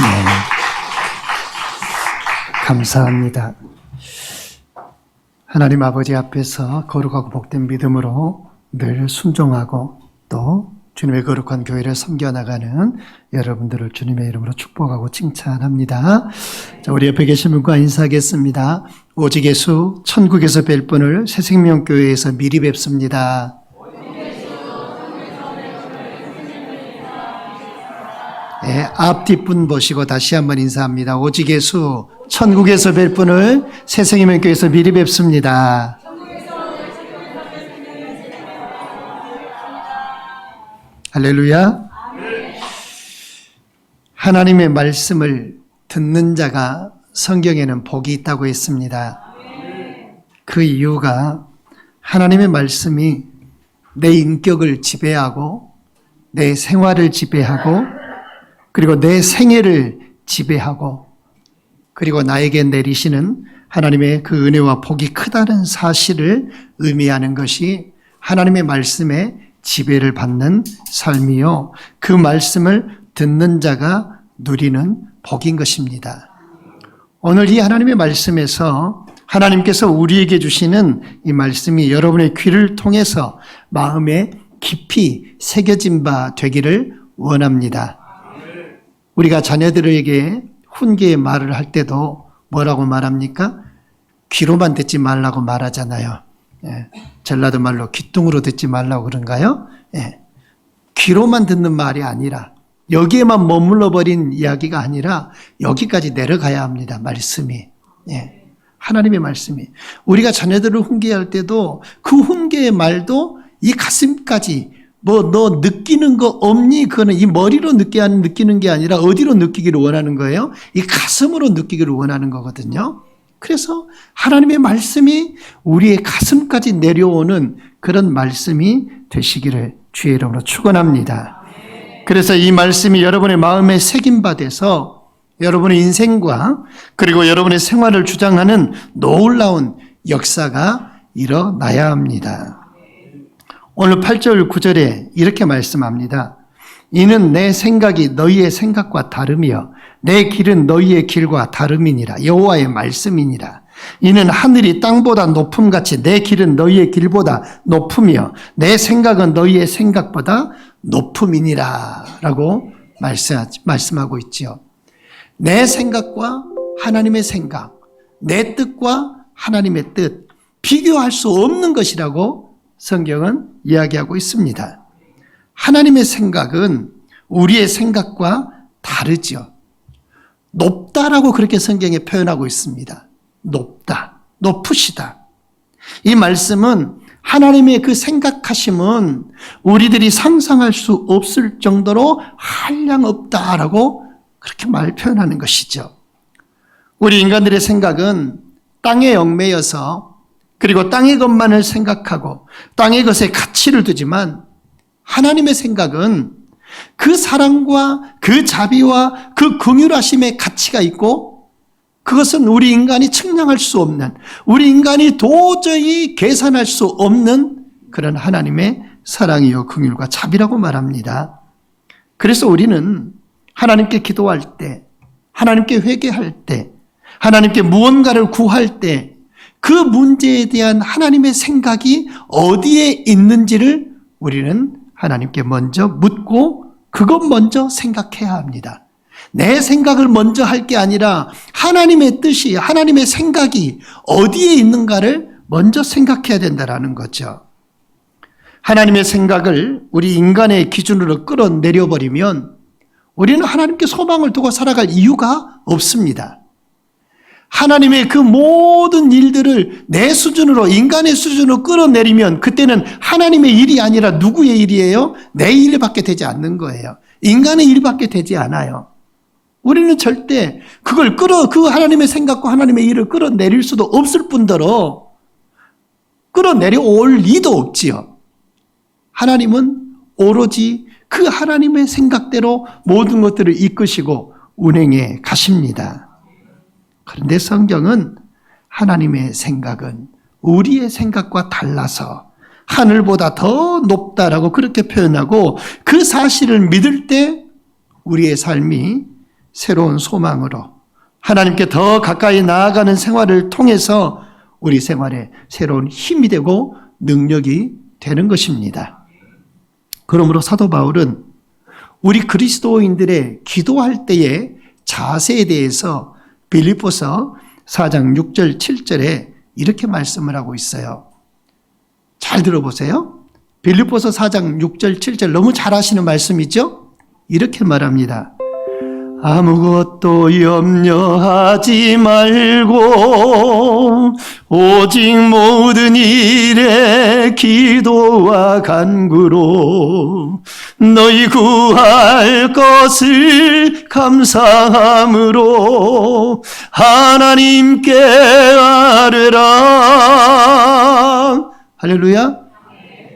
네. 감사합니다. 하나님 아버지 앞에서 거룩하고 복된 믿음으로 늘 순종하고 또 주님의 거룩한 교회를 섬겨나가는 여러분들을 주님의 이름으로 축복하고 칭찬합니다. 자, 우리 옆에 계신 분과 인사하겠습니다. 오직 예수 천국에서 뵐 분을 새생명교회에서 미리 뵙습니다. 네, 앞 뒷분 보시고 다시 한번 인사합니다. 오직 예수 천국에서 뵐 분을 새생명교회에서 미리 뵙습니다. 할렐루야. 하나님의 말씀을 듣는 자가 성경에는 복이 있다고 했습니다. 그 이유가 하나님의 말씀이 내 인격을 지배하고 내 생활을 지배하고 그리고 내 생애를 지배하고 그리고 나에게 내리시는 하나님의 그 은혜와 복이 크다는 사실을 의미하는 것이 하나님의 말씀에 지배를 받는 삶이요. 그 말씀을 듣는 자가 누리는 복인 것입니다. 오늘 이 하나님의 말씀에서 하나님께서 우리에게 주시는 이 말씀이 여러분의 귀를 통해서 마음에 깊이 새겨진 바 되기를 원합니다. 우리가 자녀들에게 훈계의 말을 할 때도 뭐라고 말합니까? 귀로만 듣지 말라고 말하잖아요. 예, 전라도 말로 귀뚱으로 듣지 말라고 그런가요? 예, 귀로만 듣는 말이 아니라 여기에만 머물러 버린 이야기가 아니라 여기까지 내려가야 합니다. 말씀이. 예, 하나님의 말씀이. 우리가 자녀들을 훈계할 때도 그 훈계의 말도 이 가슴까지 뭐 너 느끼는 거 없니? 그거는 이 머리로 느끼는 게 아니라 어디로 느끼기를 원하는 거예요? 이 가슴으로 느끼기를 원하는 거거든요. 그래서 하나님의 말씀이 우리의 가슴까지 내려오는 그런 말씀이 되시기를 주의 이름으로 축원합니다. 그래서 이 말씀이 여러분의 마음에 새김받아서 여러분의 인생과 그리고 여러분의 생활을 주장하는 놀라운 역사가 일어나야 합니다. 오늘 8절 9절에 이렇게 말씀합니다. 이는 내 생각이 너희의 생각과 다르며 내 길은 너희의 길과 다름이니라. 여호와의 말씀이니라. 이는 하늘이 땅보다 높음같이 내 길은 너희의 길보다 높으며 내 생각은 너희의 생각보다 높음이니라 라고 말씀하고 있죠. 내 생각과 하나님의 생각, 내 뜻과 하나님의 뜻, 비교할 수 없는 것이라고 성경은 이야기하고 있습니다. 하나님의 생각은 우리의 생각과 다르죠. 높다라고 그렇게 성경에 표현하고 있습니다. 높다, 높으시다. 이 말씀은 하나님의 그 생각하심은 우리들이 상상할 수 없을 정도로 한량없다라고 그렇게 표현하는 것이죠. 우리 인간들의 생각은 땅에 얽매여서 그리고 땅의 것만을 생각하고 땅의 것에 가치를 두지만 하나님의 생각은 그 사랑과 그 자비와 그 긍휼하심의 가치가 있고 그것은 우리 인간이 측량할 수 없는 우리 인간이 도저히 계산할 수 없는 그런 하나님의 사랑이요 긍휼과 자비라고 말합니다. 그래서 우리는 하나님께 기도할 때 하나님께 회개할 때 하나님께 무언가를 구할 때 그 문제에 대한 하나님의 생각이 어디에 있는지를 우리는 하나님께 먼저 묻고 그것 먼저 생각해야 합니다. 내 생각을 먼저 할 게 아니라 하나님의 뜻이 하나님의 생각이 어디에 있는가를 먼저 생각해야 된다는 거죠. 하나님의 생각을 우리 인간의 기준으로 끌어내려버리면 우리는 하나님께 소망을 두고 살아갈 이유가 없습니다. 하나님의 그 모든 일들을 내 수준으로 인간의 수준으로 끌어내리면 그때는 하나님의 일이 아니라 누구의 일이에요? 내 일밖에 되지 않는 거예요. 인간의 일밖에 되지 않아요. 우리는 절대 그걸 그 하나님의 생각과 하나님의 일을 끌어내릴 수도 없을 뿐더러 끌어내려올 리도 없지요. 하나님은 오로지 그 하나님의 생각대로 모든 것들을 이끄시고 운행해 가십니다. 그런데 성경은 하나님의 생각은 우리의 생각과 달라서 하늘보다 더 높다라고 그렇게 표현하고 그 사실을 믿을 때 우리의 삶이 새로운 소망으로 하나님께 더 가까이 나아가는 생활을 통해서 우리 생활에 새로운 힘이 되고 능력이 되는 것입니다. 그러므로 사도 바울은 우리 그리스도인들의 기도할 때의 자세에 대해서 빌립보서 4장 6절 7절에 이렇게 말씀을 하고 있어요. 잘 들어보세요. 빌립보서 4장 6절 7절 너무 잘 아시는 말씀이죠? 이렇게 말합니다. 아무것도 염려하지 말고 오직 모든 일에 기도와 간구로 너희 구할 것을 감사함으로 하나님께 아뢰라. 할렐루야.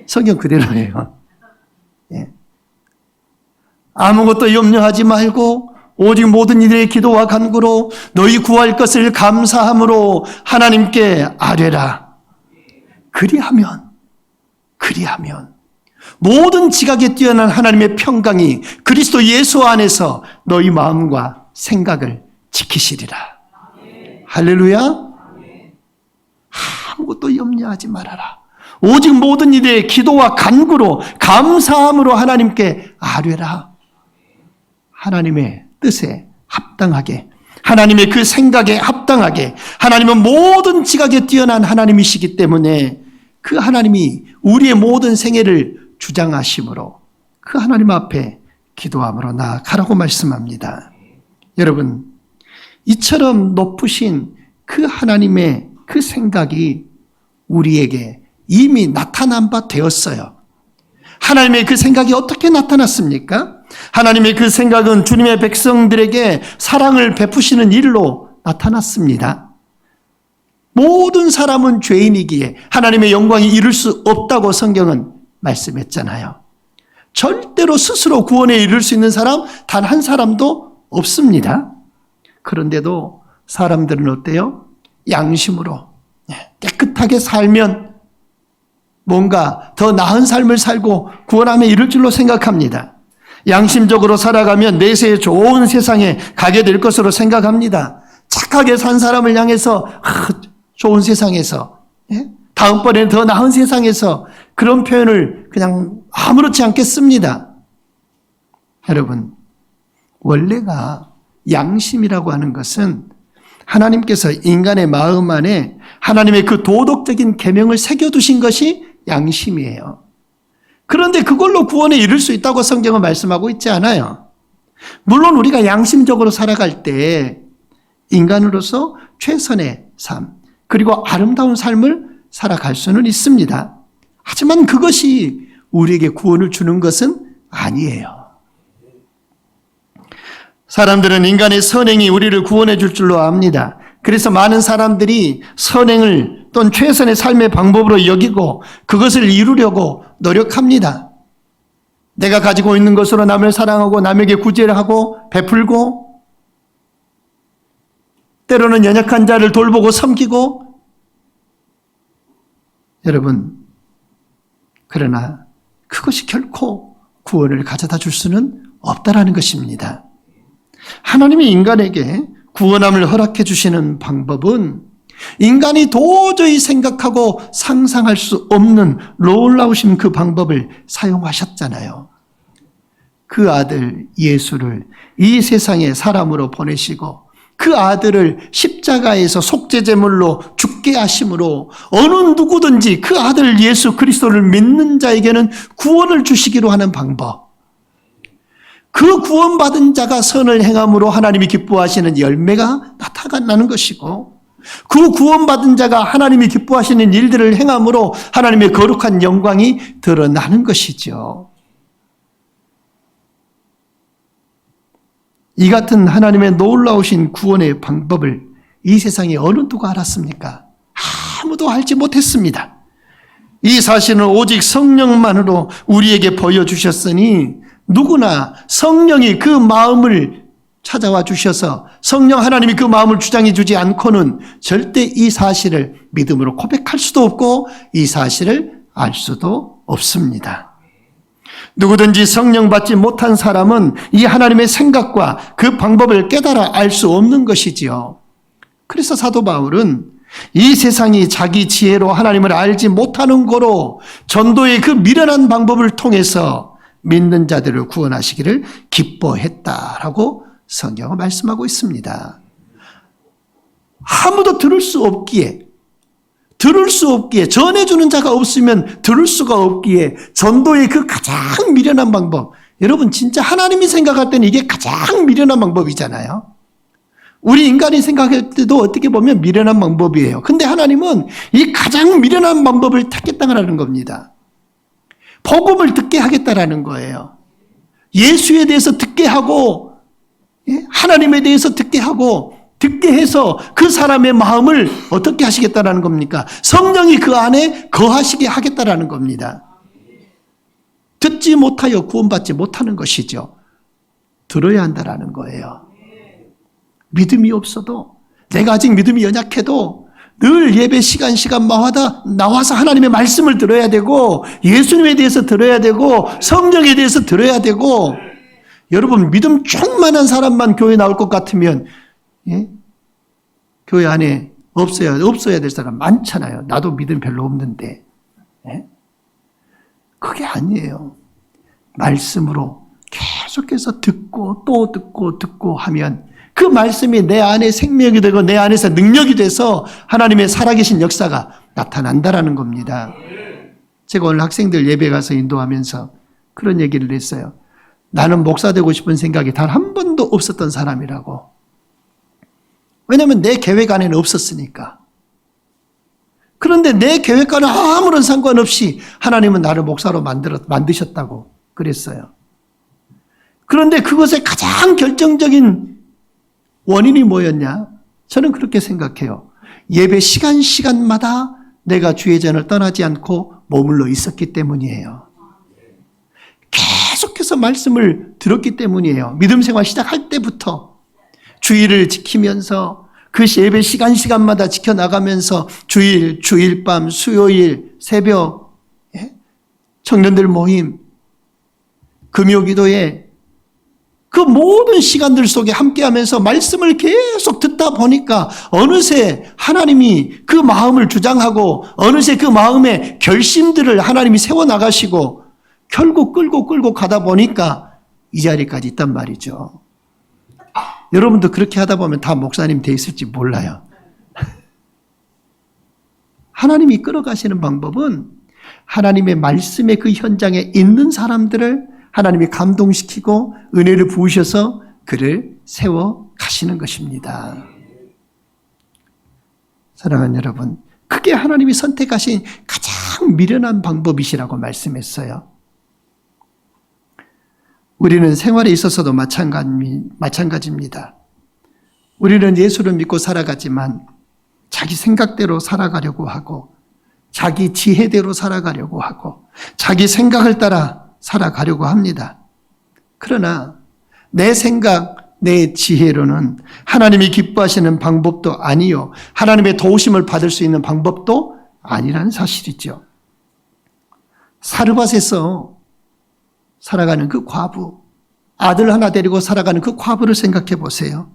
성경 그대로예요. 예. 아무것도 염려하지 말고 오직 모든 이들의 기도와 간구로 너희 구할 것을 감사함으로 하나님께 아뢰라. 그리하면 모든 지각에 뛰어난 하나님의 평강이 그리스도 예수 안에서 너희 마음과 생각을 지키시리라. 할렐루야. 아무것도 염려하지 말아라. 오직 모든 이들의 기도와 간구로 감사함으로 하나님께 아뢰라. 하나님의 뜻에 합당하게, 하나님의 그 생각에 합당하게, 하나님은 모든 지각에 뛰어난 하나님이시기 때문에 그 하나님이 우리의 모든 생애를 주장하심으로 그 하나님 앞에 기도함으로 나아가라고 말씀합니다. 여러분, 이처럼 높으신 그 하나님의 그 생각이 우리에게 이미 나타난 바 되었어요. 하나님의 그 생각이 어떻게 나타났습니까? 하나님의 그 생각은 주님의 백성들에게 사랑을 베푸시는 일로 나타났습니다. 모든 사람은 죄인이기에 하나님의 영광이 이룰 수 없다고 성경은 말씀했잖아요. 절대로 스스로 구원에 이룰 수 있는 사람 단 한 사람도 없습니다. 그런데도 사람들은 어때요? 양심으로 깨끗하게 살면 뭔가 더 나은 삶을 살고 구원함에 이를 줄로 생각합니다. 양심적으로 살아가면 내세에 좋은 세상에 가게 될 것으로 생각합니다. 착하게 산 사람을 향해서 좋은 세상에서, 다음번에는 더 나은 세상에서, 그런 표현을 그냥 아무렇지 않게 씁니다. 여러분, 원래가 양심이라고 하는 것은 하나님께서 인간의 마음 안에 하나님의 그 도덕적인 계명을 새겨두신 것이 양심이에요. 그런데 그걸로 구원에 이를 수 있다고 성경은 말씀하고 있지 않아요. 물론 우리가 양심적으로 살아갈 때 인간으로서 최선의 삶, 그리고 아름다운 삶을 살아갈 수는 있습니다. 하지만 그것이 우리에게 구원을 주는 것은 아니에요. 사람들은 인간의 선행이 우리를 구원해 줄 줄로 압니다. 그래서 많은 사람들이 선행을 또는 최선의 삶의 방법으로 여기고 그것을 이루려고 노력합니다. 내가 가지고 있는 것으로 남을 사랑하고 남에게 구제를 하고 베풀고 때로는 연약한 자를 돌보고 섬기고. 여러분, 그러나 그것이 결코 구원을 가져다 줄 수는 없다라는 것입니다. 하나님이 인간에게 구원함을 허락해 주시는 방법은 인간이 도저히 생각하고 상상할 수 없는 놀라우신 그 방법을 사용하셨잖아요. 그 아들 예수를 이 세상에 사람으로 보내시고 그 아들을 십자가에서 속죄제물로 죽게 하심으로 어느 누구든지 그 아들 예수 그리스도를 믿는 자에게는 구원을 주시기로 하는 방법, 그 구원받은 자가 선을 행함으로 하나님이 기뻐하시는 열매가 나타나는 것이고, 그 구원받은 자가 하나님이 기뻐하시는 일들을 행함으로 하나님의 거룩한 영광이 드러나는 것이죠. 이 같은 하나님의 놀라우신 구원의 방법을 이 세상에 어느 누가 알았습니까? 아무도 알지 못했습니다. 이 사실은 오직 성령만으로 우리에게 보여주셨으니 누구나 성령이 그 마음을 찾아와 주셔서 성령 하나님이 그 마음을 주장해 주지 않고는 절대 이 사실을 믿음으로 고백할 수도 없고 이 사실을 알 수도 없습니다. 누구든지 성령 받지 못한 사람은 이 하나님의 생각과 그 방법을 깨달아 알 수 없는 것이지요. 그래서 사도 바울은 이 세상이 자기 지혜로 하나님을 알지 못하는 거로 전도의 그 미련한 방법을 통해서 믿는 자들을 구원하시기를 기뻐했다라고 성경은 말씀하고 있습니다. 아무도 들을 수 없기에, 전해주는 자가 없으면 들을 수가 없기에 전도의 그 가장 미련한 방법, 여러분 진짜 하나님이 생각할 때는 이게 가장 미련한 방법이잖아요. 우리 인간이 생각할 때도 어떻게 보면 미련한 방법이에요. 근데 하나님은 이 가장 미련한 방법을 택했다는 겁니다. 복음을 듣게 하겠다라는 거예요. 예수에 대해서 듣게 하고, 하나님에 대해서 듣게 하고, 듣게 해서 그 사람의 마음을 어떻게 하시겠다라는 겁니까? 성령이 그 안에 거하시게 하겠다라는 겁니다. 듣지 못하여 구원받지 못하는 것이죠. 들어야 한다라는 거예요. 믿음이 없어도, 내가 아직 믿음이 연약해도 늘 예배 시간마다 나와서 하나님의 말씀을 들어야 되고, 예수님에 대해서 들어야 되고, 성령에 대해서 들어야 되고, 여러분 믿음 충만한 사람만 교회 나올 것 같으면 교회 안에 없어야 될 사람 많잖아요. 나도 믿음 별로 없는데. 그게 아니에요. 말씀으로 계속해서 듣고 또 듣고 하면 그 말씀이 내 안에 생명이 되고 내 안에서 능력이 돼서 하나님의 살아계신 역사가 나타난다라는 겁니다. 제가 오늘 학생들 예배 가서 인도하면서 그런 얘기를 했어요. 나는 목사 되고 싶은 생각이 단 한 번도 없었던 사람이라고. 왜냐하면 내 계획 안에는 없었으니까. 그런데 내 계획과는 아무런 상관없이 하나님은 나를 목사로 만드셨다고 그랬어요. 그런데 그것의 가장 결정적인 원인이 뭐였냐? 저는 그렇게 생각해요. 예배 시간마다 내가 주의 전을 떠나지 않고 머물러 있었기 때문이에요. 계속해서 말씀을 들었기 때문이에요. 믿음 생활 시작할 때부터 주일을 지키면서 그 예배 시간마다 지켜나가면서 주일 밤, 수요일, 새벽, 청년들 모임, 금요기도에 그 모든 시간들 속에 함께하면서 말씀을 계속 듣다 보니까 어느새 하나님이 그 마음을 주장하고 어느새 그 마음의 결심들을 하나님이 세워나가시고 결국 끌고 가다 보니까 이 자리까지 있단 말이죠. 여러분도 그렇게 하다 보면 다 목사님 돼 있을지 몰라요. 하나님이 끌어가시는 방법은 하나님의 말씀의 그 현장에 있는 사람들을 하나님이 감동시키고 은혜를 부으셔서 그를 세워 가시는 것입니다. 사랑하는 여러분, 그게 하나님이 선택하신 가장 미련한 방법이시라고 말씀했어요. 우리는 생활에 있어서도 마찬가지입니다. 우리는 예수를 믿고 살아가지만 자기 생각대로 살아가려고 하고 자기 지혜대로 살아가려고 하고 자기 생각을 따라 살아가려고 합니다. 그러나 내 생각, 내 지혜로는 하나님이 기뻐하시는 방법도 아니요, 하나님의 도우심을 받을 수 있는 방법도 아니라는 사실이죠. 사르밧에서 살아가는 그 과부, 아들 하나 데리고 살아가는 그 과부를 생각해 보세요.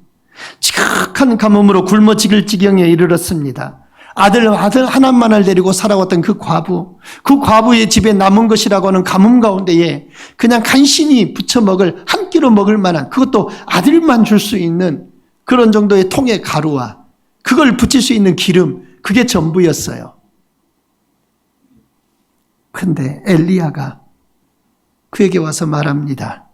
지극한 가뭄으로 굶어 죽을 지경에 이르렀습니다. 아들 하나만을 데리고 살아왔던 그 과부의 집에 남은 것이라고 하는 가뭄 가운데에 그냥 간신히 부쳐 먹을, 한 끼로 먹을 만한, 그것도 아들만 줄 수 있는 그런 정도의 통의 가루와 그걸 붙일 수 있는 기름, 그게 전부였어요. 근데 엘리야가 그에게 와서 말합니다.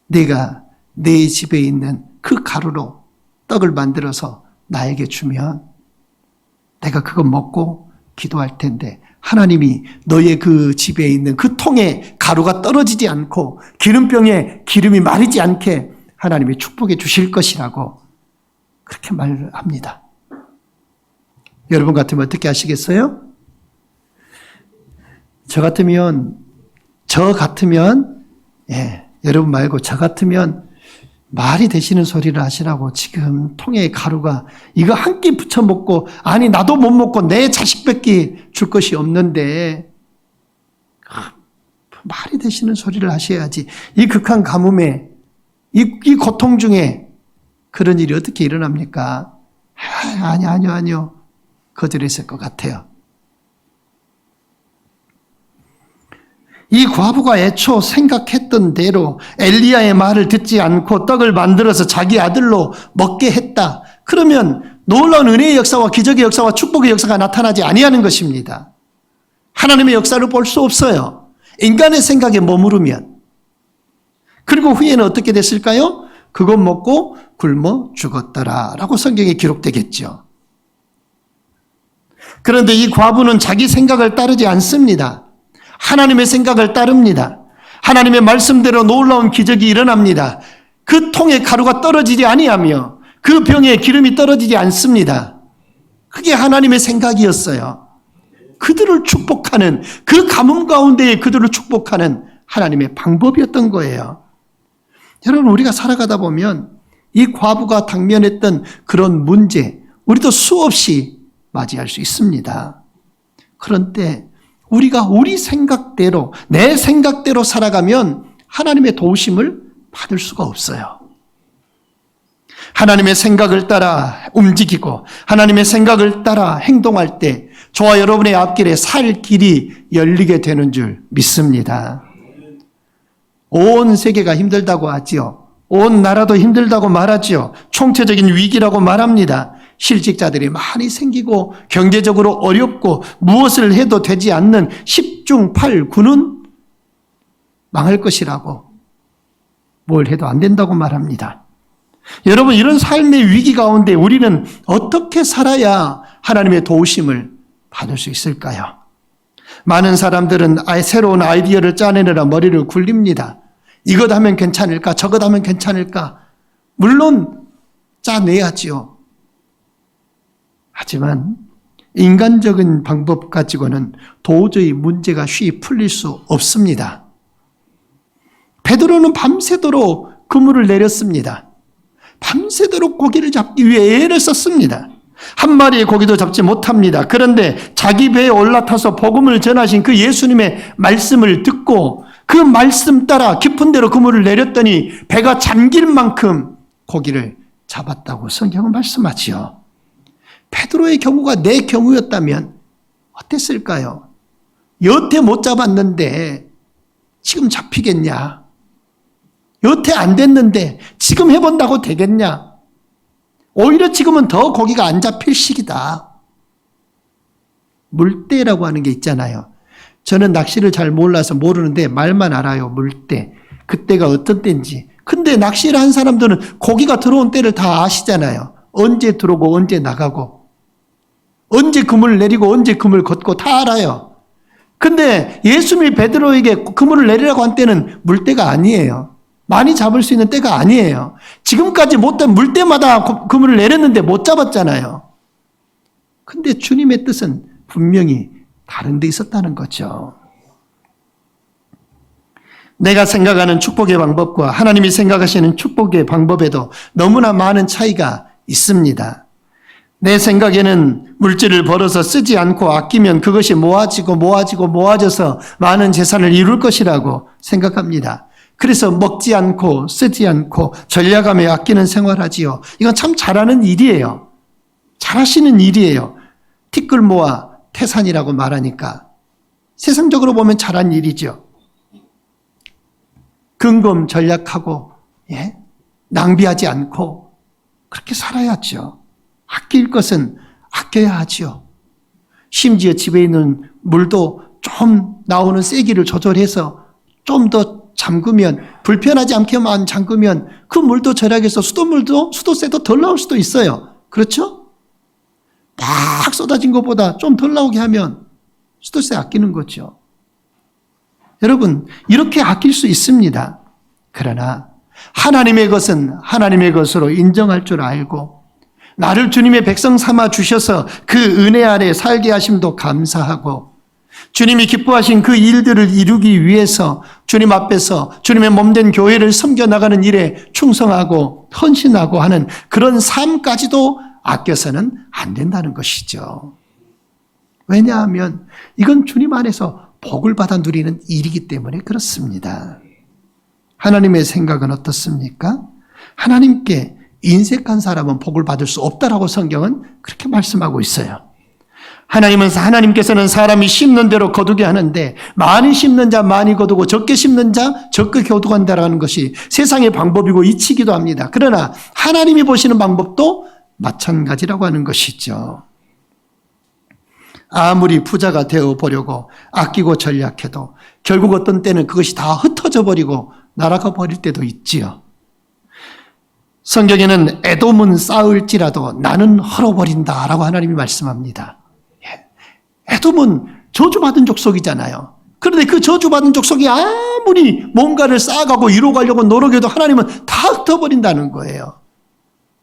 네가 내 집에 있는 그 가루로 떡을 만들어서 나에게 주면 내가 그거 먹고 기도할 텐데 하나님이 너의 그 집에 있는 그 통에 가루가 떨어지지 않고 기름병에 기름이 마르지 않게 하나님이 축복해 주실 것이라고 그렇게 말을 합니다. 여러분 같으면 어떻게 하시겠어요? 저 같으면 여러분 말고 저 같으면 말이 되시는 소리를 하시라고, 지금 통에 가루가 이거 한 끼 부쳐 먹고, 아니 나도 못 먹고 내 자식밖에 줄 것이 없는데 말이 되시는 소리를 하셔야지. 이 극한 가뭄에, 이 고통 중에 그런 일이 어떻게 일어납니까? 아니요. 거절했을 것 같아요. 이 과부가 애초 생각했던 대로 엘리야의 말을 듣지 않고 떡을 만들어서 자기 아들로 먹게 했다. 그러면 놀라운 은혜의 역사와 기적의 역사와 축복의 역사가 나타나지 아니하는 것입니다. 하나님의 역사를 볼 수 없어요. 인간의 생각에 머무르면. 그리고 후에는 어떻게 됐을까요? 그것 먹고 굶어 죽었더라 라고 성경에 기록되겠죠. 그런데 이 과부는 자기 생각을 따르지 않습니다. 하나님의 생각을 따릅니다. 하나님의 말씀대로 놀라운 기적이 일어납니다. 그 통에 가루가 떨어지지 아니하며 그 병에 기름이 떨어지지 않습니다. 그게 하나님의 생각이었어요. 그들을 축복하는, 그 가뭄 가운데에 그들을 축복하는 하나님의 방법이었던 거예요. 여러분, 우리가 살아가다 보면 이 과부가 당면했던 그런 문제, 우리도 수없이 맞이할 수 있습니다. 그런데 우리가 우리 생각대로, 내 생각대로 살아가면 하나님의 도우심을 받을 수가 없어요. 하나님의 생각을 따라 움직이고 하나님의 생각을 따라 행동할 때 저와 여러분의 앞길에 살 길이 열리게 되는 줄 믿습니다. 온 세계가 힘들다고 하지요. 온 나라도 힘들다고 말하지요. 총체적인 위기라고 말합니다. 실직자들이 많이 생기고 경제적으로 어렵고 무엇을 해도 되지 않는 10중 8구는 망할 것이라고, 뭘 해도 안 된다고 말합니다. 여러분, 이런 삶의 위기 가운데 우리는 어떻게 살아야 하나님의 도우심을 받을 수 있을까요? 많은 사람들은 새로운 아이디어를 짜내느라 머리를 굴립니다. 이것 하면 괜찮을까? 저것 하면 괜찮을까? 물론 짜내야지요. 하지만 인간적인 방법 가지고는 도저히 문제가 쉽게 풀릴 수 없습니다. 베드로는 밤새도록 그물을 내렸습니다. 밤새도록 고기를 잡기 위해 애를 썼습니다. 한 마리의 고기도 잡지 못합니다. 그런데 자기 배에 올라타서 복음을 전하신 그 예수님의 말씀을 듣고 그 말씀 따라 깊은 데로 그물을 내렸더니 배가 잠길 만큼 고기를 잡았다고 성경은 말씀하지요. 베드로의 경우가 내 경우였다면 어땠을까요? 여태 못 잡았는데 지금 잡히겠냐? 여태 안 됐는데 지금 해본다고 되겠냐? 오히려 지금은 더 고기가 안 잡힐 시기다. 물때라고 하는 게 있잖아요. 저는 낚시를 잘 몰라서 모르는데 말만 알아요. 물때. 그때가 어떤 때인지. 근데 낚시를 한 사람들은 고기가 들어온 때를 다 아시잖아요. 언제 들어오고 언제 나가고 언제 그물을 내리고 언제 그물 걷고 다 알아요. 근데 예수님이 베드로에게 그물을 내리라고 한 때는 물때가 아니에요. 많이 잡을 수 있는 때가 아니에요. 지금까지 못한 물때마다 그물을 내렸는데 못 잡았잖아요. 근데 주님의 뜻은 분명히 다른 데 있었다는 거죠. 내가 생각하는 축복의 방법과 하나님이 생각하시는 축복의 방법에도 너무나 많은 차이가 있습니다. 내 생각에는 물질을 벌어서 쓰지 않고 아끼면 그것이 모아져서 많은 재산을 이룰 것이라고 생각합니다. 그래서 먹지 않고 쓰지 않고 전략하며 아끼는 생활하지요. 이건 참 잘하는 일이에요. 잘하시는 일이에요. 티끌 모아 태산이라고 말하니까 세상적으로 보면 잘한 일이죠. 근검 전략하고 낭비하지 않고 그렇게 살아야죠. 아낄 것은 아껴야 하죠. 심지어 집에 있는 물도 좀 나오는 세기를 조절해서 좀 더 잠그면, 불편하지 않게만 잠그면 그 물도 절약해서 수도세도 덜 나올 수도 있어요. 그렇죠? 막 쏟아진 것보다 좀 덜 나오게 하면 수도세 아끼는 거죠. 여러분, 이렇게 아낄 수 있습니다. 그러나 하나님의 것은 하나님의 것으로 인정할 줄 알고 나를 주님의 백성 삼아 주셔서 그 은혜 아래 살게 하심도 감사하고 주님이 기뻐하신 그 일들을 이루기 위해서 주님 앞에서 주님의 몸된 교회를 섬겨나가는 일에 충성하고 헌신하고 하는 그런 삶까지도 아껴서는 안 된다는 것이죠. 왜냐하면 이건 주님 안에서 복을 받아 누리는 일이기 때문에 그렇습니다. 하나님의 생각은 어떻습니까? 하나님께 인색한 사람은 복을 받을 수 없다라고 성경은 그렇게 말씀하고 있어요. 하나님께서는 사람이 심는 대로 거두게 하는데 많이 심는 자 많이 거두고 적게 심는 자 적게 거두간다라는 것이 세상의 방법이고 이치기도 합니다. 그러나 하나님이 보시는 방법도 마찬가지라고 하는 것이죠. 아무리 부자가 되어보려고 아끼고 전략해도 결국 어떤 때는 그것이 다 흩어져 버리고 날아가 버릴 때도 있지요. 성경에는 에돔은 쌓을지라도 나는 헐어버린다라고 하나님이 말씀합니다. 에돔은 저주받은 족속이잖아요. 그런데 그 저주받은 족속이 아무리 뭔가를 쌓아가고 이루어가려고 노력해도 하나님은 다 흩어버린다는 거예요.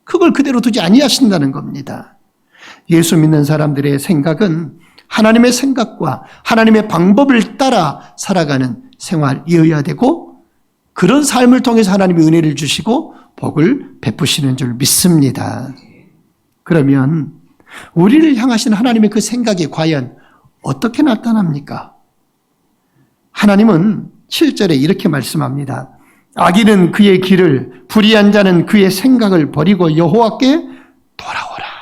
그걸 그대로 두지 아니하신다는 겁니다. 예수 믿는 사람들의 생각은 하나님의 생각과 하나님의 방법을 따라 살아가는 생활이어야 되고 그런 삶을 통해서 하나님이 은혜를 주시고 복을 베푸시는 줄 믿습니다. 그러면 우리를 향하신 하나님의 그 생각이 과연 어떻게 나타납니까? 하나님은 7절에 이렇게 말씀합니다. 악인은 그의 길을, 불의한 자는 그의 생각을 버리고 여호와께 돌아오라.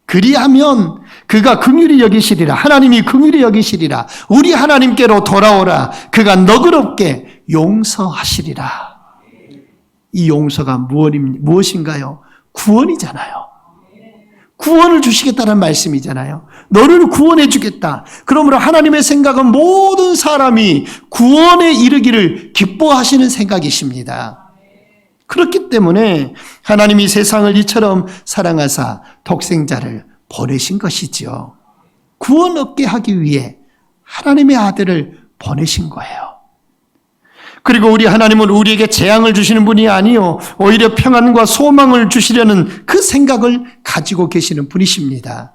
그리하면 그가 긍휼히 여기시리라. 하나님이 긍휼히 여기시리라. 우리 하나님께로 돌아오라. 그가 너그럽게 용서하시리라. 이 용서가 무엇인가요? 구원이잖아요. 구원을 주시겠다는 말씀이잖아요. 너를 구원해 주겠다. 그러므로 하나님의 생각은 모든 사람이 구원에 이르기를 기뻐하시는 생각이십니다. 그렇기 때문에 하나님이 세상을 이처럼 사랑하사 독생자를 보내신 것이지요. 구원 얻게 하기 위해 하나님의 아들을 보내신 거예요. 그리고 우리 하나님은 우리에게 재앙을 주시는 분이 아니요 오히려 평안과 소망을 주시려는 그 생각을 가지고 계시는 분이십니다.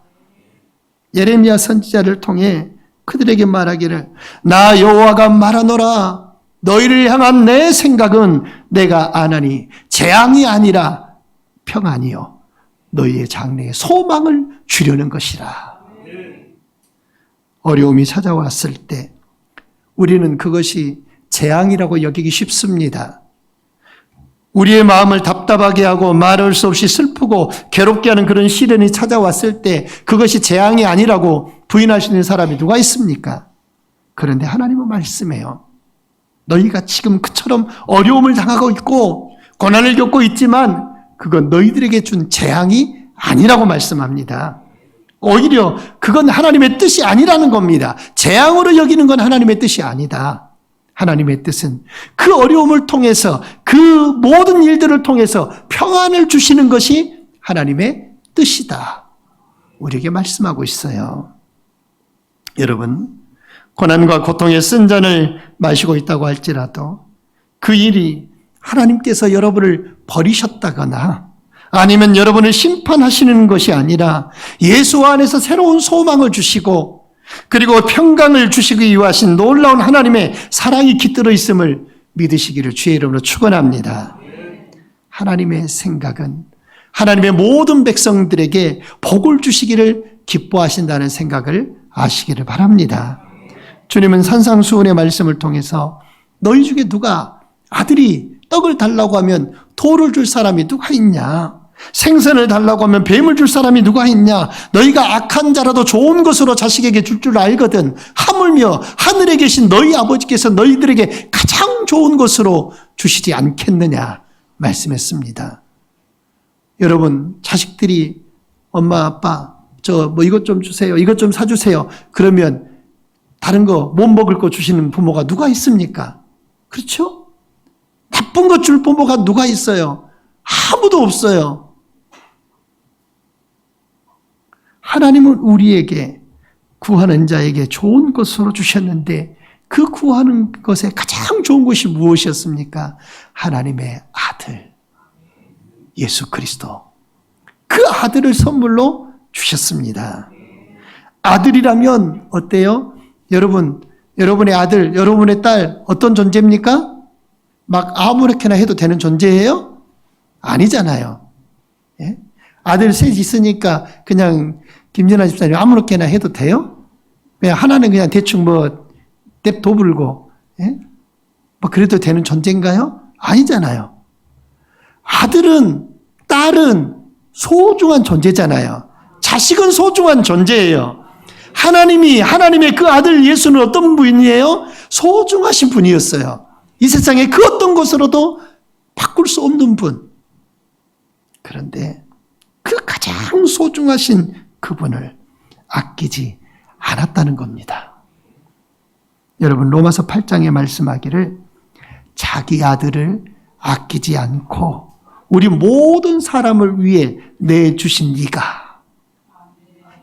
예레미야 선지자를 통해 그들에게 말하기를 나 여호와가 말하노라. 너희를 향한 내 생각은 내가 아나니 재앙이 아니라 평안이요 너희의 장래에 소망을 주려는 것이라. 어려움이 찾아왔을 때 우리는 그것이 재앙이라고 여기기 쉽습니다. 우리의 마음을 답답하게 하고 말할 수 없이 슬프고 괴롭게 하는 그런 시련이 찾아왔을 때 그것이 재앙이 아니라고 부인하시는 사람이 누가 있습니까? 그런데 하나님은 말씀해요. 너희가 지금 그처럼 어려움을 당하고 있고 고난을 겪고 있지만 그건 너희들에게 준 재앙이 아니라고 말씀합니다. 오히려 그건 하나님의 뜻이 아니라는 겁니다. 재앙으로 여기는 건 하나님의 뜻이 아니다. 하나님의 뜻은 그 어려움을 통해서 그 모든 일들을 통해서 평안을 주시는 것이 하나님의 뜻이다. 우리에게 말씀하고 있어요. 여러분, 고난과 고통의 쓴 잔을 마시고 있다고 할지라도 그 일이 하나님께서 여러분을 버리셨다거나 아니면 여러분을 심판하시는 것이 아니라 예수 안에서 새로운 소망을 주시고 그리고 평강을 주시기 위하신 놀라운 하나님의 사랑이 깃들어 있음을 믿으시기를 주의 이름으로 축원합니다. 하나님의 생각은 하나님의 모든 백성들에게 복을 주시기를 기뻐하신다는 생각을 아시기를 바랍니다. 주님은 산상수훈의 말씀을 통해서 너희 중에 누가 아들이 떡을 달라고 하면 돌을 줄 사람이 누가 있냐? 생선을 달라고 하면 뱀을 줄 사람이 누가 있냐? 너희가 악한 자라도 좋은 것으로 자식에게 줄 줄 알거든. 하물며 하늘에 계신 너희 아버지께서 너희들에게 가장 좋은 것으로 주시지 않겠느냐 말씀했습니다. 여러분, 자식들이 엄마 아빠 저 이것 좀 주세요. 이것 좀 사주세요. 그러면 다른 거 못 먹을 거 주시는 부모가 누가 있습니까? 그렇죠? 나쁜 것 줄 부모가 누가 있어요? 아무도 없어요. 하나님은 우리에게 구하는 자에게 좋은 것으로 주셨는데 그 구하는 것에 가장 좋은 것이 무엇이었습니까? 하나님의 아들 예수 그리스도, 그 아들을 선물로 주셨습니다. 아들이라면 어때요? 여러분, 여러분의 아들, 여러분의 딸 어떤 존재입니까? 막 아무렇게나 해도 되는 존재예요? 아니잖아요. 예? 아들 셋 있으니까 그냥 김진아 집사님 아무렇게나 해도 돼요? 그냥 하나는 그냥 대충 냅둬 불고, 예? 그래도 되는 존재인가요? 아니잖아요. 아들은, 딸은 소중한 존재잖아요. 자식은 소중한 존재예요. 하나님의 그 아들 예수는 어떤 분이에요? 소중하신 분이었어요. 이 세상에 그 어떤 것으로도 바꿀 수 없는 분. 그런데 그 가장 소중하신 그분을 아끼지 않았다는 겁니다. 여러분, 로마서 8장에 말씀하기를 자기 아들을 아끼지 않고 우리 모든 사람을 위해 내주신 네가,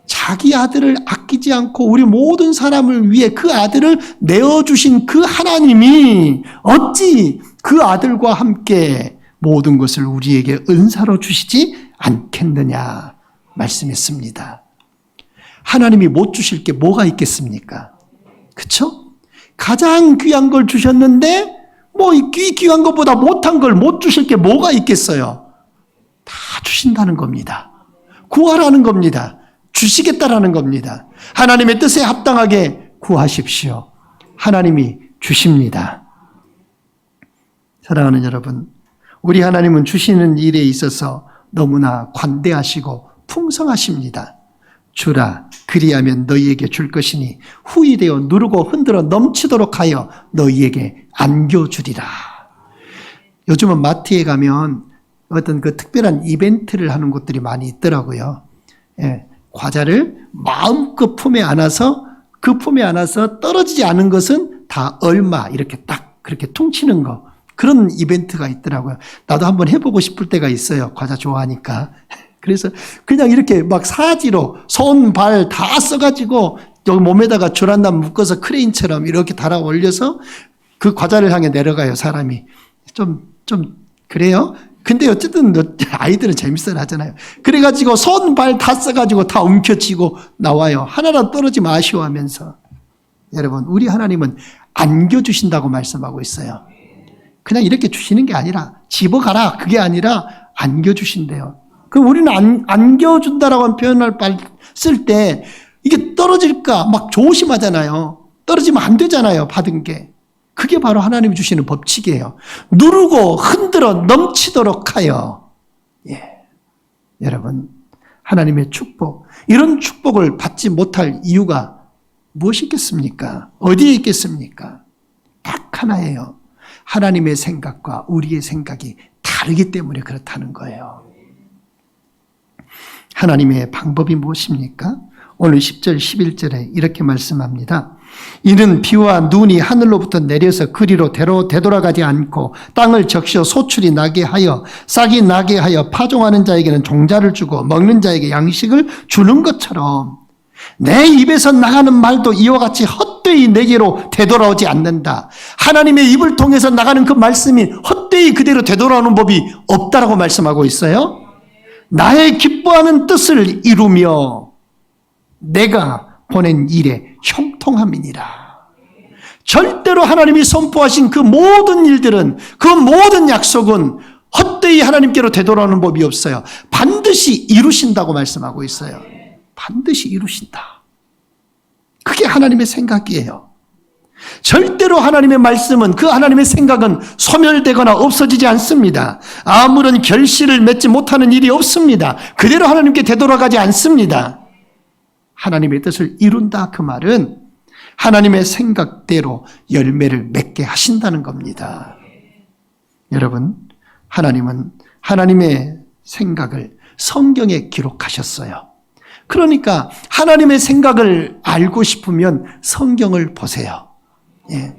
자기 아들을 아끼지 않고 우리 모든 사람을 위해 그 아들을 내어주신 그 하나님이 어찌 그 아들과 함께 모든 것을 우리에게 은사로 주시지 않겠느냐 말씀했습니다. 하나님이 못 주실 게 뭐가 있겠습니까? 그렇죠? 가장 귀한 걸 주셨는데 이 귀한 것보다 못한 걸 못 주실 게 뭐가 있겠어요? 다 주신다는 겁니다. 구하라는 겁니다. 주시겠다라는 겁니다. 하나님의 뜻에 합당하게 구하십시오. 하나님이 주십니다. 사랑하는 여러분, 우리 하나님은 주시는 일에 있어서 너무나 관대하시고 풍성하십니다. 주라, 그리하면 너희에게 줄 것이니 후이되어 누르고 흔들어 넘치도록 하여 너희에게 안겨주리라. 요즘은 마트에 가면 어떤 그 특별한 이벤트를 하는 곳들이 많이 있더라고요. 예, 과자를 마음껏 품에 안아서 그 품에 안아서 떨어지지 않은 것은 다 얼마 이렇게 딱 그렇게 퉁치는 거, 그런 이벤트가 있더라고요. 나도 한번 해보고 싶을 때가 있어요. 과자 좋아하니까. 그래서 그냥 이렇게 막 사지로 손, 발 다 써가지고 여기 몸에다가 줄 하나 묶어서 크레인처럼 이렇게 달아 올려서 그 과자를 향해 내려가요, 사람이. 좀 그래요? 근데 어쨌든 아이들은 재밌어 하잖아요. 그래가지고 손, 발 다 써가지고 다 움켜쥐고 나와요. 하나라도 떨어지면 아쉬워하면서. 여러분, 우리 하나님은 안겨주신다고 말씀하고 있어요. 그냥 이렇게 주시는 게 아니라 집어가라, 그게 아니라 안겨주신대요. 그럼 우리는 안겨준다라고 하는 표현을 쓸 때 이게 떨어질까 막 조심하잖아요. 떨어지면 안 되잖아요, 받은 게. 그게 바로 하나님이 주시는 법칙이에요. 누르고 흔들어 넘치도록 하여. 예. 여러분, 하나님의 축복, 이런 축복을 받지 못할 이유가 무엇이겠습니까? 어디에 있겠습니까? 딱 하나예요. 하나님의 생각과 우리의 생각이 다르기 때문에 그렇다는 거예요. 하나님의 방법이 무엇입니까? 오늘 10절, 11절에 이렇게 말씀합니다. 이는 비와 눈이 하늘로부터 내려서 그리로 되돌아가지 않고 땅을 적셔 소출이 나게 하여 싹이 나게 하여 파종하는 자에게는 종자를 주고 먹는 자에게 양식을 주는 것처럼 내 입에서 나가는 말도 이와 같이 헛되이 내게로 되돌아오지 않는다. 하나님의 입을 통해서 나가는 그 말씀이 헛되이 그대로 되돌아오는 법이 없다라고 말씀하고 있어요. 나의 기뻐하는 뜻을 이루며 내가 보낸 일에 형통함이니라. 절대로 하나님이 선포하신 그 모든 일들은, 그 모든 약속은 헛되이 하나님께로 되돌아오는 법이 없어요. 반드시 이루신다고 말씀하고 있어요. 반드시 이루신다. 그게 하나님의 생각이에요. 절대로 하나님의 말씀은, 그 하나님의 생각은 소멸되거나 없어지지 않습니다. 아무런 결실을 맺지 못하는 일이 없습니다. 그대로 하나님께 되돌아가지 않습니다. 하나님의 뜻을 이룬다, 그 말은 하나님의 생각대로 열매를 맺게 하신다는 겁니다. 여러분, 하나님은 하나님의 생각을 성경에 기록하셨어요. 그러니까 하나님의 생각을 알고 싶으면 성경을 보세요. 예.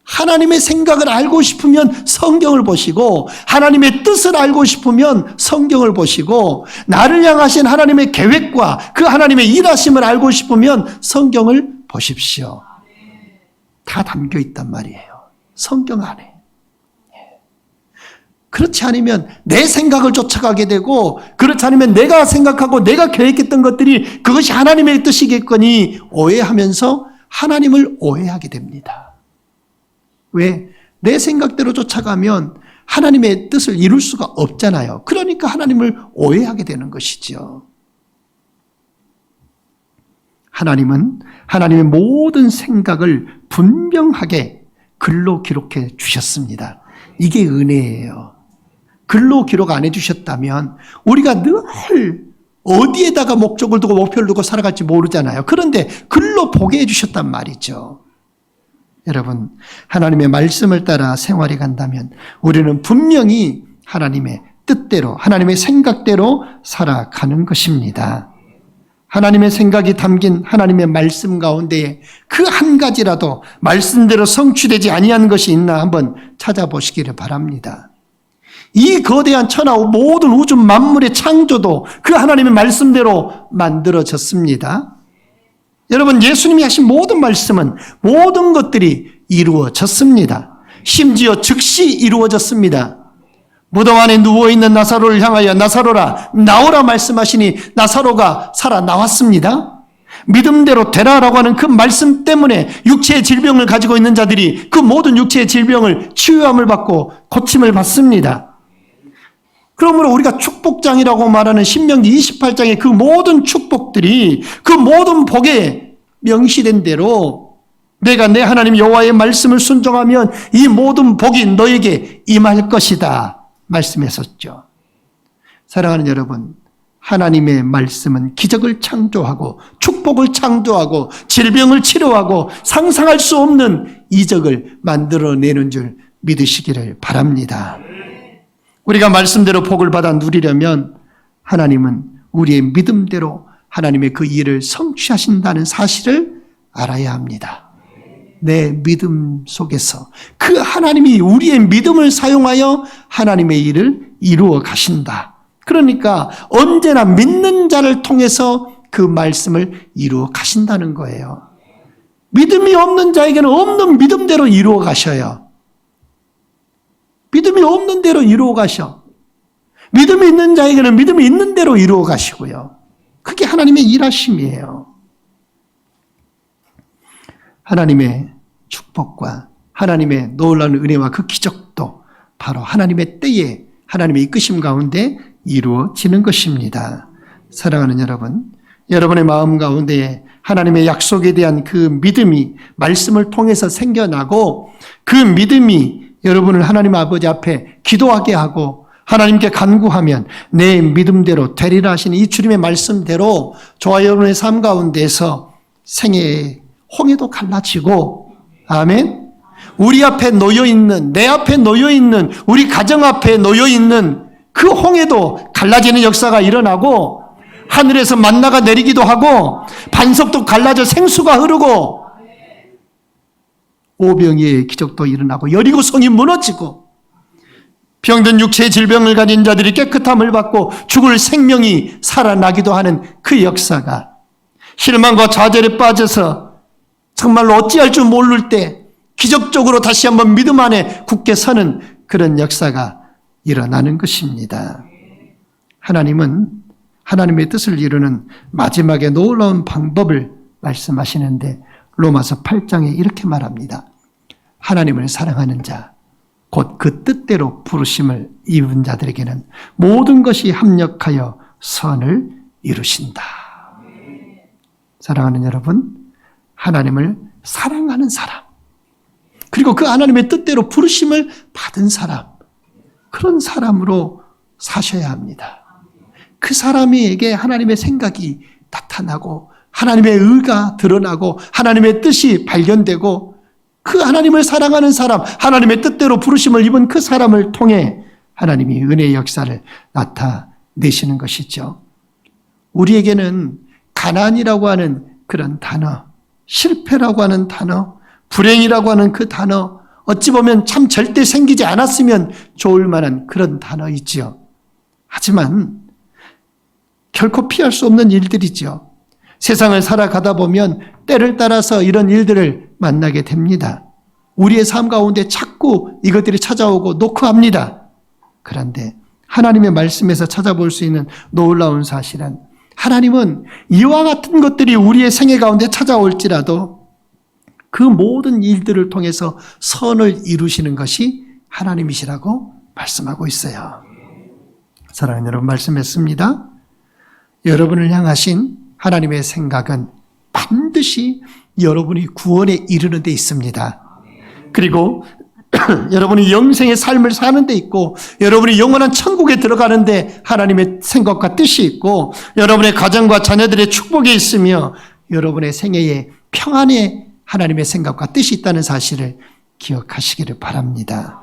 하나님의 생각을 알고 싶으면 성경을 보시고, 하나님의 뜻을 알고 싶으면 성경을 보시고, 나를 향하신 하나님의 계획과 그 하나님의 일하심을 알고 싶으면 성경을 보십시오. 다 담겨 있단 말이에요, 성경 안에. 그렇지 않으면 내 생각을 쫓아가게 되고, 그렇지 않으면 내가 생각하고 내가 계획했던 것들이 그것이 하나님의 뜻이겠거니 오해하면서 하나님을 오해하게 됩니다. 왜? 내 생각대로 쫓아가면 하나님의 뜻을 이룰 수가 없잖아요. 그러니까 하나님을 오해하게 되는 것이죠. 하나님은 하나님의 모든 생각을 분명하게 글로 기록해 주셨습니다. 이게 은혜예요. 글로 기록 안 해주셨다면 우리가 늘 어디에다가 목적을 두고 목표를 두고 살아갈지 모르잖아요. 그런데 글로 보게 해주셨단 말이죠. 여러분, 하나님의 말씀을 따라 생활해 간다면 우리는 분명히 하나님의 뜻대로, 하나님의 생각대로 살아가는 것입니다. 하나님의 생각이 담긴 하나님의 말씀 가운데에 그 한 가지라도 말씀대로 성취되지 아니한 것이 있나 한번 찾아보시기를 바랍니다. 이 거대한 천하 모든 우주 만물의 창조도 그 하나님의 말씀대로 만들어졌습니다. 여러분, 예수님이 하신 모든 말씀은 모든 것들이 이루어졌습니다. 심지어 즉시 이루어졌습니다. 무덤 안에 누워있는 나사로를 향하여 나사로라 나오라 말씀하시니 나사로가 살아나왔습니다. 믿음대로 되라라고 하는 그 말씀 때문에 육체의 질병을 가지고 있는 자들이 그 모든 육체의 질병을 치유함을 받고 고침을 받습니다. 그러므로 우리가 축복장이라고 말하는 신명기 28장의 그 모든 축복들이 그 모든 복에 명시된 대로 내가 내 하나님 여호와의 말씀을 순종하면 이 모든 복이 너에게 임할 것이다 말씀했었죠. 사랑하는 여러분, 하나님의 말씀은 기적을 창조하고 축복을 창조하고 질병을 치료하고 상상할 수 없는 이적을 만들어내는 줄 믿으시기를 바랍니다. 우리가 말씀대로 복을 받아 누리려면 하나님은 우리의 믿음대로 하나님의 그 일을 성취하신다는 사실을 알아야 합니다. 내 믿음 속에서 그 하나님이 우리의 믿음을 사용하여 하나님의 일을 이루어 가신다. 그러니까 언제나 믿는 자를 통해서 그 말씀을 이루어 가신다는 거예요. 믿음이 없는 자에게는 없는 믿음대로 이루어 가셔요. 믿음이 없는 대로 이루어 가셔. 믿음이 있는 자에게는 믿음이 있는 대로 이루어 가시고요. 그게 하나님의 일하심이에요. 하나님의 축복과 하나님의 놀라운 은혜와 그 기적도 바로 하나님의 때에 하나님의 이끄심 가운데 이루어지는 것입니다. 사랑하는 여러분, 여러분의 마음 가운데에 하나님의 약속에 대한 그 믿음이 말씀을 통해서 생겨나고 그 믿음이 여러분을 하나님 아버지 앞에 기도하게 하고 하나님께 간구하면 내 믿음대로 되리라 하시는 이 주님의 말씀대로 저와 여러분의 삶 가운데서 생애의 홍해도 갈라지고, 아멘. 우리 앞에 놓여있는, 내 앞에 놓여있는, 우리 가정 앞에 놓여있는 그 홍해도 갈라지는 역사가 일어나고 하늘에서 만나가 내리기도 하고 반석도 갈라져 생수가 흐르고 오병이의 기적도 일어나고 여리고성이 무너지고 병든 육체의 질병을 가진 자들이 깨끗함을 받고 죽을 생명이 살아나기도 하는 그 역사가, 실망과 좌절에 빠져서 정말로 어찌할 줄 모를 때 기적적으로 다시 한번 믿음 안에 굳게 서는 그런 역사가 일어나는 것입니다. 하나님은 하나님의 뜻을 이루는 마지막에 놀라운 방법을 말씀하시는데 로마서 8장에 이렇게 말합니다. 하나님을 사랑하는 자, 곧 그 뜻대로 부르심을 입은 자들에게는 모든 것이 합력하여 선을 이루신다. 사랑하는 여러분, 하나님을 사랑하는 사람, 그리고 그 하나님의 뜻대로 부르심을 받은 사람, 그런 사람으로 사셔야 합니다. 그 사람에게 하나님의 생각이 나타나고 하나님의 의가 드러나고 하나님의 뜻이 발견되고 그 하나님을 사랑하는 사람, 하나님의 뜻대로 부르심을 입은 그 사람을 통해 하나님이 은혜의 역사를 나타내시는 것이죠. 우리에게는 가난이라고 하는 그런 단어, 실패라고 하는 단어, 불행이라고 하는 그 단어, 어찌 보면 참 절대 생기지 않았으면 좋을 만한 그런 단어이지요. 하지만 결코 피할 수 없는 일들이죠. 세상을 살아가다 보면 때를 따라서 이런 일들을 만나게 됩니다. 우리의 삶 가운데 자꾸 이것들이 찾아오고 노크합니다. 그런데 하나님의 말씀에서 찾아볼 수 있는 놀라운 사실은 하나님은 이와 같은 것들이 우리의 생애 가운데 찾아올지라도 그 모든 일들을 통해서 선을 이루시는 것이 하나님이시라고 말씀하고 있어요. 사랑하는 여러분, 말씀했습니다. 여러분을 향하신 하나님의 생각은 반드시 여러분이 구원에 이르는 데 있습니다. 그리고 여러분이 영생의 삶을 사는 데 있고, 여러분이 영원한 천국에 들어가는 데 하나님의 생각과 뜻이 있고, 여러분의 가정과 자녀들의 축복이 있으며 여러분의 생애에 평안에 하나님의 생각과 뜻이 있다는 사실을 기억하시기를 바랍니다.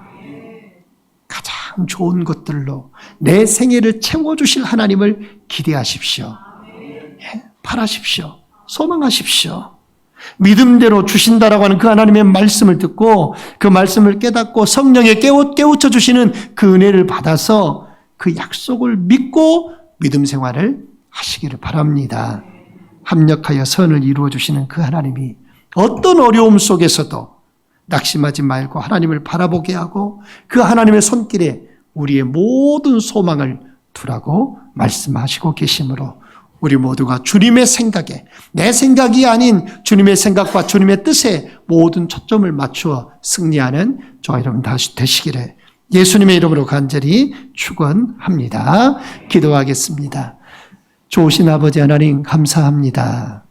가장 좋은 것들로 내 생애를 채워주실 하나님을 기대하십시오. 바라십시오. 소망하십시오. 믿음대로 주신다라고 하는 그 하나님의 말씀을 듣고 그 말씀을 깨닫고 성령에 깨우쳐 주시는 그 은혜를 받아서 그 약속을 믿고 믿음 생활을 하시기를 바랍니다. 합력하여 선을 이루어 주시는 그 하나님이 어떤 어려움 속에서도 낙심하지 말고 하나님을 바라보게 하고 그 하나님의 손길에 우리의 모든 소망을 두라고 말씀하시고 계시므로 우리 모두가 주님의 생각에, 내 생각이 아닌 주님의 생각과 주님의 뜻에 모든 초점을 맞추어 승리하는 저와 여러분 다시 되시기를 예수님의 이름으로 간절히 축원합니다. 기도하겠습니다. 좋으신 아버지 하나님 감사합니다.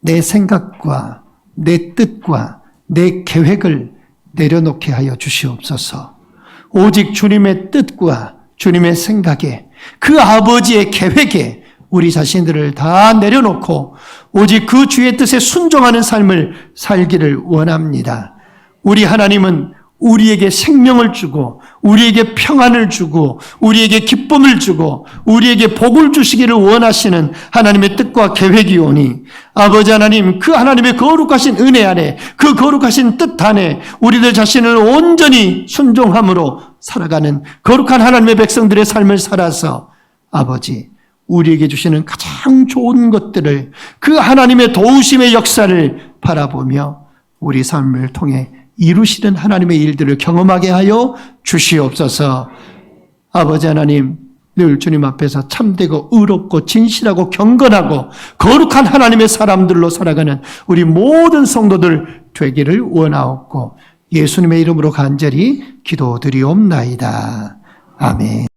내 생각과 내 뜻과 내 계획을 내려놓게 하여 주시옵소서. 오직 주님의 뜻과 주님의 생각에, 그 아버지의 계획에 우리 자신들을 다 내려놓고 오직 그 주의 뜻에 순종하는 삶을 살기를 원합니다. 우리 하나님은 우리에게 생명을 주고 우리에게 평안을 주고 우리에게 기쁨을 주고 우리에게 복을 주시기를 원하시는 하나님의 뜻과 계획이오니 아버지 하나님, 그 하나님의 거룩하신 은혜 안에, 그 거룩하신 뜻 안에 우리들 자신을 온전히 순종함으로 살아가는 거룩한 하나님의 백성들의 삶을 살아서 아버지, 우리에게 주시는 가장 좋은 것들을, 그 하나님의 도우심의 역사를 바라보며 우리 삶을 통해 이루시는 하나님의 일들을 경험하게 하여 주시옵소서. 아버지 하나님, 늘 주님 앞에서 참되고 의롭고 진실하고 경건하고 거룩한 하나님의 사람들로 살아가는 우리 모든 성도들 되기를 원하옵고 예수님의 이름으로 간절히 기도드리옵나이다. 아멘.